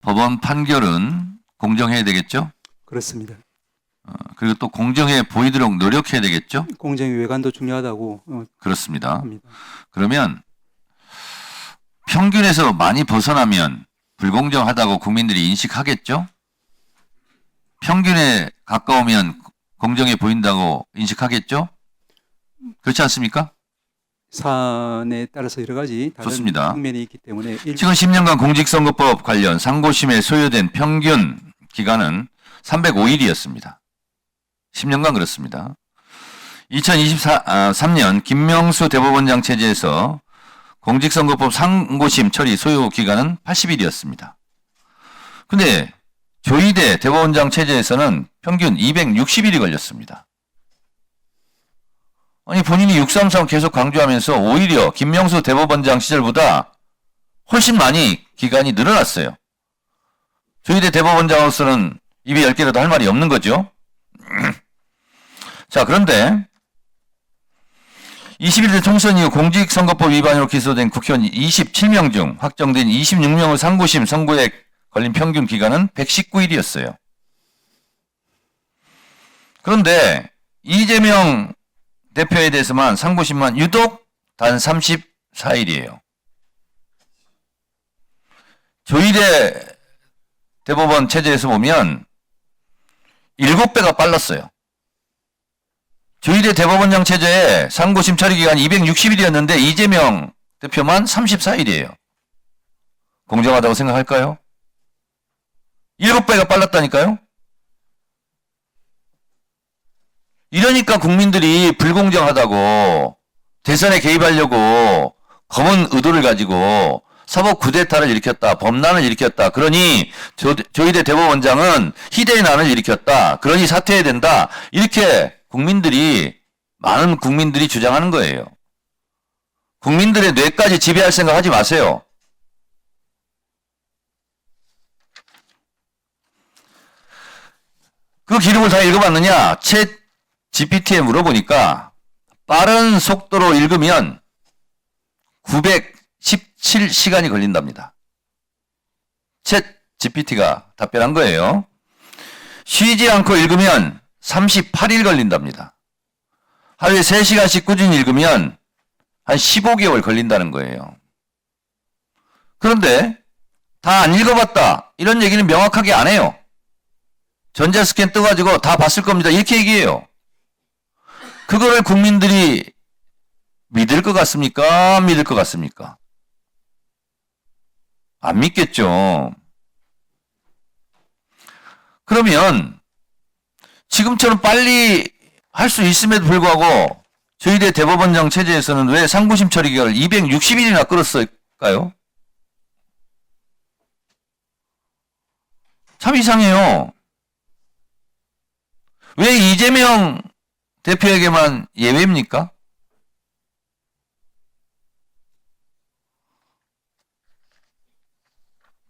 법원 판결은 공정해야 되겠죠? 그렇습니다. 그리고 또 공정해 보이도록 노력해야 되겠죠? 공정의 외관도 중요하다고 그렇습니다. 합니다. 그러면 평균에서 많이 벗어나면 불공정하다고 국민들이 인식하겠죠? 평균에 가까우면 공정해 보인다고 인식하겠죠? 그렇지 않습니까? 사안에 따라서 여러 가지 다른 좋습니다. 측면이 있기 때문에 지금 10년간 공직선거법 관련 상고심에 소요된 평균 기간은 305일이었습니다. 10년간 그렇습니다. 2023년 김명수 대법원장 체제에서 공직선거법 상고심 처리 소요 기간은 80일이었습니다. 근데 조희대 대법원장 체제에서는 평균 260일이 걸렸습니다. 아니 본인이 633 계속 강조하면서 오히려 김명수 대법원장 시절보다 훨씬 많이 기간이 늘어났어요. 조희대 대법원장으로서는 입이 10개라도 할 말이 없는 거죠. 자, 그런데 21대 총선 이후 공직선거법 위반으로 기소된 국회의원 27명 중 확정된 26명의 상고심 선고에 걸린 평균 기간은 119일이었어요. 그런데 이재명 대표에 대해서만 상고심만 유독 단 34일이에요. 조희대 대법원 체제에서 보면 7배가 빨랐어요. 조희대 대법원장 체제에 상고심 처리 기간 260일이었는데 이재명 대표만 34일이에요. 공정하다고 생각할까요? 7배가 빨랐다니까요? 이러니까 국민들이 불공정하다고 대선에 개입하려고 검은 의도를 가지고 사법 쿠데타를 일으켰다. 범난을 일으켰다. 그러니 조희대 대법원장은 희대의 난을 일으켰다. 그러니 사퇴해야 된다. 이렇게 많은 국민들이 주장하는 거예요. 국민들의 뇌까지 지배할 생각 하지 마세요. 그 기록을 다 읽어봤느냐? 챗 GPT에 물어보니까 빠른 속도로 읽으면 917시간이 걸린답니다. 챗 GPT가 답변한 거예요. 쉬지 않고 읽으면 38일 걸린답니다. 하루에 3시간씩 꾸준히 읽으면 한 15개월 걸린다는 거예요. 그런데 다 안 읽어봤다. 이런 얘기는 명확하게 안 해요. 전자스캔 떠가지고 다 봤을 겁니다. 이렇게 얘기해요. 그거를 국민들이 믿을 것 같습니까? 안 믿을 것 같습니까? 안 믿겠죠. 그러면 지금처럼 빨리 할 수 있음에도 불구하고 조희대 대법원장 체제에서는 왜 상고심 처리 기간을 260일이나 끌었을까요? 참 이상해요. 왜 이재명 대표에게만 예외입니까?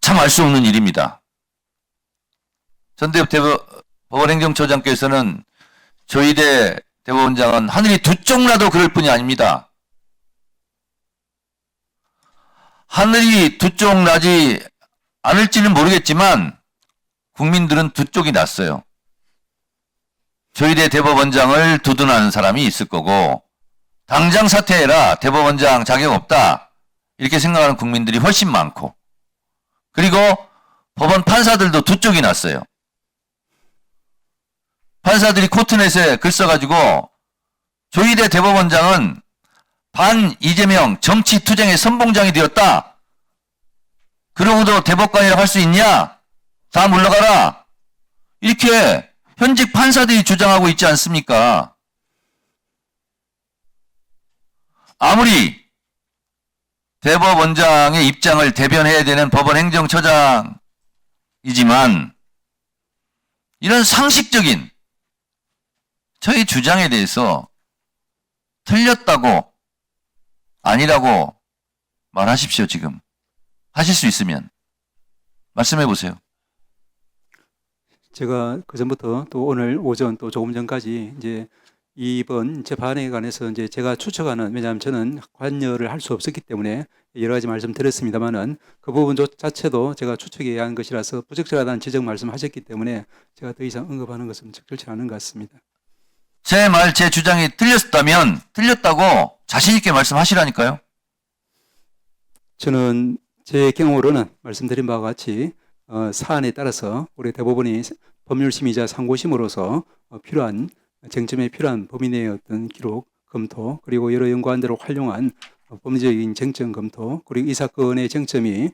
참 알 수 없는 일입니다. 전대협 법원행정처장께서는 조희대 대법원장은 하늘이 두 쪽 나도 그럴 뿐이 아닙니다. 하늘이 두 쪽 나지 않을지는 모르겠지만 국민들은 두 쪽이 났어요. 조희대 대법원장을 두둔하는 사람이 있을 거고 당장 사퇴해라. 대법원장 자격 없다. 이렇게 생각하는 국민들이 훨씬 많고 그리고 법원 판사들도 두 쪽이 났어요. 판사들이 코트넷에 글 써가지고 조희대 대법원장은 반 이재명 정치 투쟁의 선봉장이 되었다. 그러고도 대법관이라고 할 수 있냐? 다 물러가라. 이렇게 현직 판사들이 주장하고 있지 않습니까? 아무리 대법원장의 입장을 대변해야 되는 법원행정처장이지만 이런 상식적인 저희 주장에 대해서 틀렸다고 아니라고 말하십시오. 지금 하실 수 있으면 말씀해 보세요. 제가 그전부터 또 오늘 오전 또 조금 전까지 이제 이번 재판에 관해서 이제 제가 추측하는, 왜냐하면 저는 관여를 할 수 없었기 때문에 여러 가지 말씀드렸습니다만은 그 부분 자체도 제가 추측해야 한 것이라서 부적절하다는 지적 말씀하셨기 때문에 제가 더 이상 언급하는 것은 적절치 않은 것 같습니다. 제 주장이 틀렸다면 틀렸다고 자신 있게 말씀하시라니까요. 저는 제 경우로는 말씀드린 바와 같이 사안에 따라서 우리 대법원이 법률심의자 상고심으로서 필요한 쟁점에 필요한 범위 내의 어떤 기록 검토 그리고 여러 연관들을 활용한 법리적인 쟁점 검토 그리고 이 사건의 쟁점이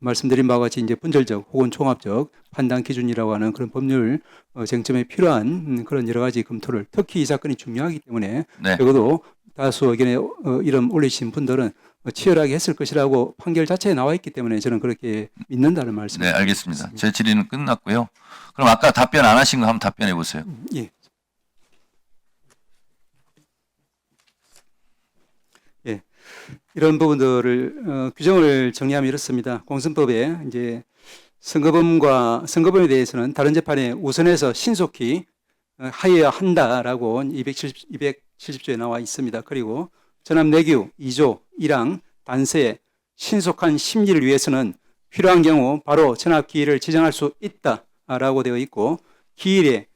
말씀드린 바와 같이 이제 분절적 혹은 종합적 판단 기준이라고 하는 그런 법률 쟁점에 필요한 그런 여러 가지 검토를 특히 이 사건이 중요하기 때문에 네. 적어도 다수 의견에 이름 올리신 분들은 치열하게 했을 것이라고 판결 자체에 나와 있기 때문에 저는 그렇게 믿는다는 네, 말씀입니다. 알겠습니다. 제 질의는 끝났고요. 그럼 아까 답변 안 하신 거 한번 답변해 보세요. 예. 예. 이런 부분들을 규정을 정리하면 이렇습니다. 공선법에 이제 선거범에 대해서는 다른 재판에 우선해서 신속히 하여야 한다라고 270조에 나와 있습니다. 그리고 전압내규 2조 1항 단서에 신속한 심리를 위해서는 필요한 경우 바로 전압기일을 지정할 수 있다라고 되어 있고 기일의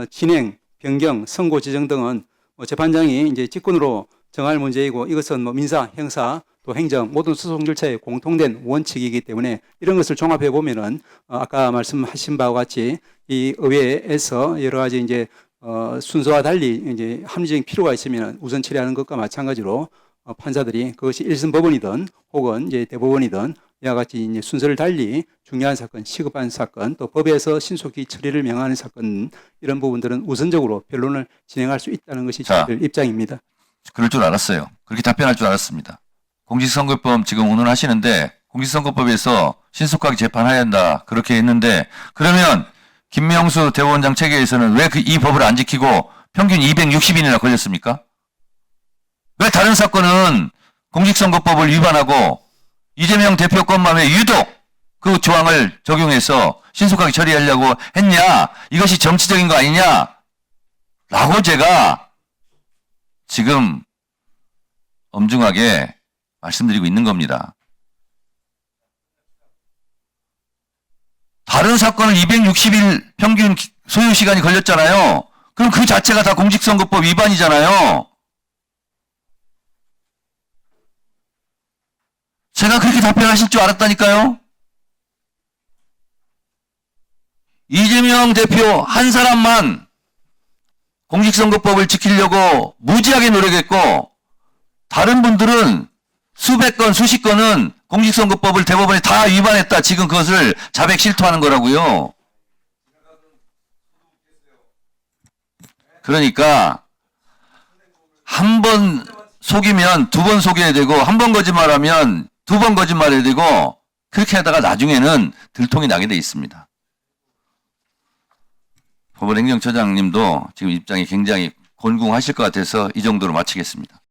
진행, 변경, 선고 지정 등은 재판장이 이제 직권으로 정할 문제이고 이것은 민사, 형사, 또 행정 모든 소송 절차에 공통된 원칙이기 때문에 이런 것을 종합해 보면은 아까 말씀하신 바와 같이 이 의회에서 여러 가지 이제 순서와 달리 이제 합리적인 필요가 있으면 우선 처리하는 것과 마찬가지로 판사들이 그것이 1심 법원이든 혹은 이제 대법원이든 이와 같이 이제 순서를 달리 중요한 사건, 시급한 사건, 또 법에서 신속히 처리를 명하는 사건 이런 부분들은 우선적으로 변론을 진행할 수 있다는 것이 저희들 입장입니다. 그럴 줄 알았어요. 그렇게 답변할 줄 알았습니다. 공직선거법 지금 운운하시는데 공직선거법에서 신속하게 재판해야 한다 그렇게 했는데 그러면 김명수 대법원장 체계에서는 왜 이 법을 안 지키고 평균 260일이나 걸렸습니까? 왜 다른 사건은 공직선거법을 위반하고 이재명 대표 것만 왜 유독 그 조항을 적용해서 신속하게 처리하려고 했냐? 이것이 정치적인 거 아니냐? 라고 제가 지금 엄중하게 말씀드리고 있는 겁니다. 다른 사건은 260일 평균 소요 시간이 걸렸잖아요. 그럼 그 자체가 다 공직선거법 위반이잖아요. 제가 그렇게 답변하실 줄 알았다니까요. 이재명 대표 한 사람만 공직선거법을 지키려고 무지하게 노력했고 다른 분들은 수백 건, 수십 건은 공직선거법을 대법원에 다 위반했다. 지금 그것을 자백 실토하는 거라고요. 그러니까 한 번 속이면 두 번 속여야 되고 한 번 거짓말하면 두 번 거짓말해야 되고 그렇게 하다가 나중에는 들통이 나게 돼 있습니다. 법원행정처장님도 지금 입장이 굉장히 곤궁하실 것 같아서 이 정도로 마치겠습니다.